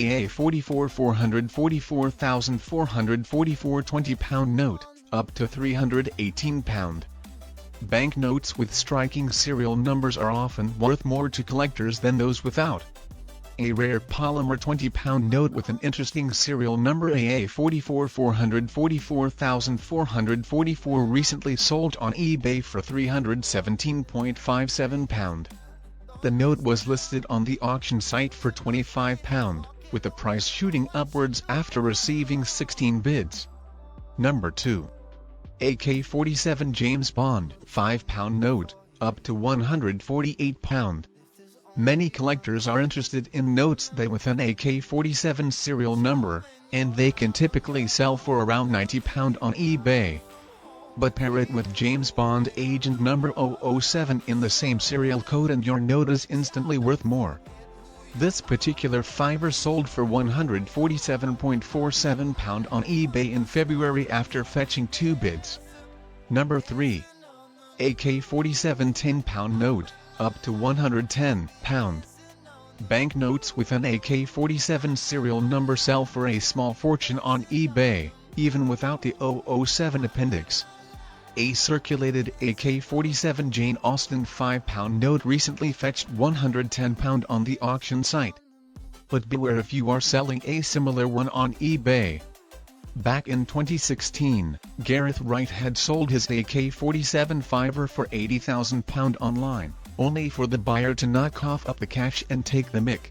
AA 44 444,444 £20 note, up to £318. Banknotes with striking serial numbers are often worth more to collectors than those without. A rare polymer £20 note with an interesting serial number AA 44 444,444 recently sold on eBay for £317.57. The note was listed on the auction site for £25, with the price shooting upwards after receiving 16 bids. Number 2. AK-47 James Bond £5 note, up to £148. Many collectors are interested in notes that with an AK-47 serial number, and they can typically sell for around £90 on eBay. But pair it with James Bond agent number 007 in the same serial code and your note is instantly worth more. This particular fiver sold for £147.47 on eBay in February after fetching 2 bids. Number 3. AK-47 £10 note, up to £110. Banknotes with an AK-47 serial number sell for a small fortune on eBay, even without the 007 appendix. A circulated AK-47 Jane Austen £5 note recently fetched £110 on the auction site. But beware if you are selling a similar one on eBay. Back in 2016, Gareth Wright had sold his AK-47 fiver for £80,000 online, only for the buyer to knock off the cash and take the mick.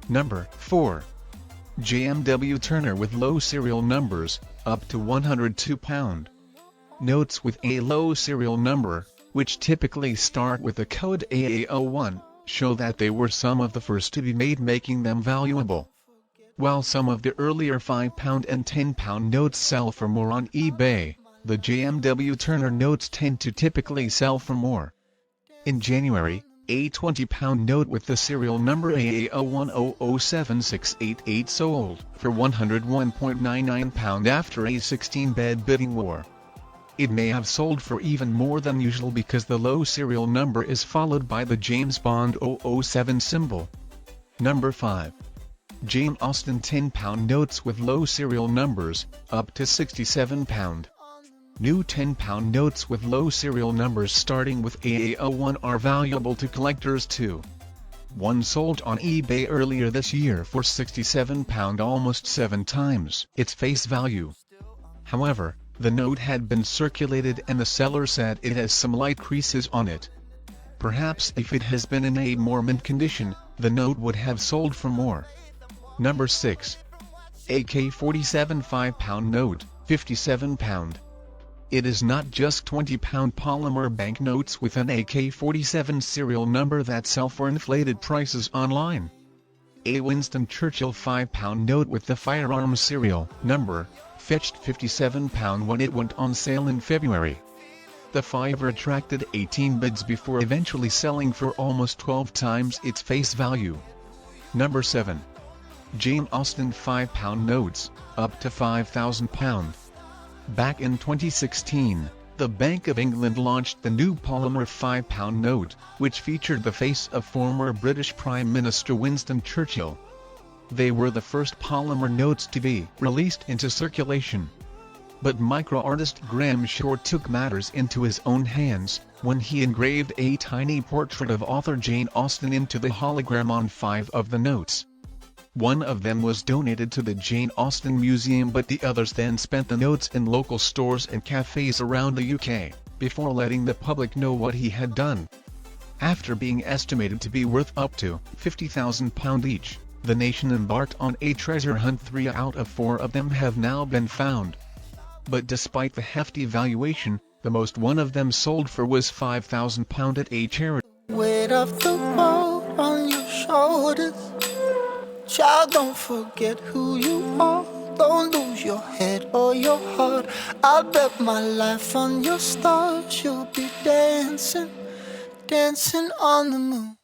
Number 4. JMW Turner with low serial numbers, up to £102. Notes with a low serial number, which typically start with the code AA01, show that they were some of the first to be made, making them valuable. While some of the earlier £5 and £10 notes sell for more on eBay, the JMW Turner notes tend to typically sell for more. In January, a £20 note with the serial number AA010076888 sold for £101.99 after a 16-bid bidding war. It may have sold for even more than usual because the low serial number is followed by the James Bond 007 symbol. Number 5. Jane Austen £10 notes with low serial numbers, up to £67. New £10 notes with low serial numbers starting with AA01 are valuable to collectors too. One sold on eBay earlier this year for £67, almost 7 times its face value. However, the note had been circulated and the seller said it has some light creases on it. Perhaps if it has been in a more mint condition, the note would have sold for more. Number 6. AK-47 £5 note, £57. It is not just £20 polymer banknotes with an AK-47 serial number that sell for inflated prices online. A Winston Churchill £5 note with the firearms serial number fetched £57 when it went on sale in February. The fiver attracted 18 bids before eventually selling for almost 12 times its face value. Number 7. Jane Austen £5 notes, up to £5,000. Back in 2016, the Bank of England launched the new polymer £5 note, which featured the face of former British Prime Minister Winston Churchill. They were the first polymer notes to be released into circulation. But micro-artist Graham Short took matters into his own hands, when he engraved a tiny portrait of author Jane Austen into the hologram on 5 of the notes. One of them was donated to the Jane Austen Museum, but the others then spent the notes in local stores and cafes around the UK, before letting the public know what he had done. After being estimated to be worth up to £50,000 each, the nation embarked on a treasure hunt. 3 out of 4 of them have now been found. But despite the hefty valuation, the most one of them sold for was £5,000 at a charity. Weight of the world on your shoulders. Child, don't forget who you are. Don't lose your head or your heart. I'll bet my life on your stars. You'll be dancing, dancing on the moon.